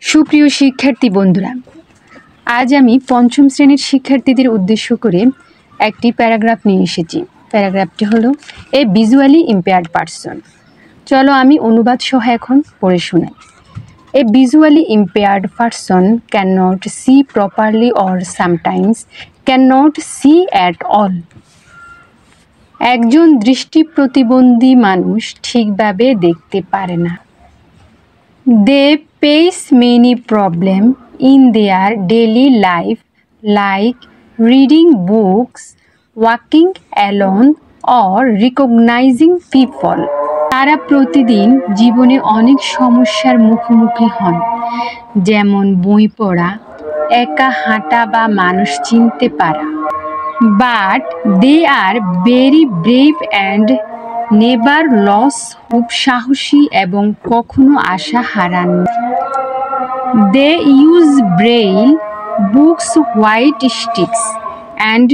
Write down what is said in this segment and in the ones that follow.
সুপ্রিয় শিক্ষার্থী বন্ধুরা, আজ আমি পঞ্চম শ্রেণীর শিক্ষার্থীদের উদ্দেশ্য করে একটি প্যারাগ্রাফ নিয়ে এসেছি। প্যারাগ্রাফটি হলো এ ভিজুয়ালি ইম্পেয়ার্ড পারসন। চলো আমি অনুবাদ সহ এখন পড়ে শোনাই। A visually impaired person can not see properly or sometimes can not see at all. একজন দৃষ্টি প্রতিবন্ধী মানুষ ঠিকভাবে দেখতে পারে না। They face many problems in their daily life like reading books, walking alone or recognizing people. তারা প্রতিদিন জীবনে অনেক সমস্যার মুখোমুখি হন, যেমন বই পড়া, একা হাঁটা বা মানুষ চিনতে পারা। But they are very brave and never lose খুব সাহসী এবং কখনো আশা হারান। They use Braille books, white sticks and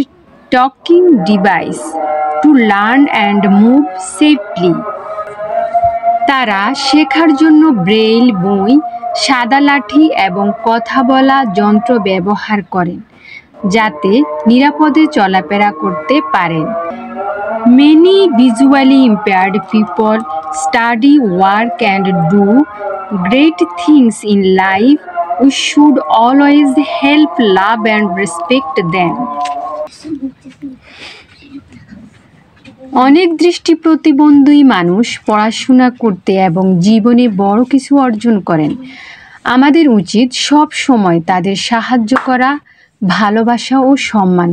talking device to learn and move safely. তারা শেখার জন্য ব্রেইল বই, সাদা লাঠি এবং কথা বলা যন্ত্র ব্যবহার করেন যাতে নিরাপদে চলাফেরা করতে পারেন। Many visually impaired people study, work and do great things in life. We should always help, love and respect them. অনেক দৃষ্টি প্রতিবন্ধী মানুষ পড়াশোনা করতে এবং জীবনে বড় কিছু অর্জন করেন। আমাদের উচিত সব সময় তাদের সাহায্য করা, ভালোবাসা ও সম্মান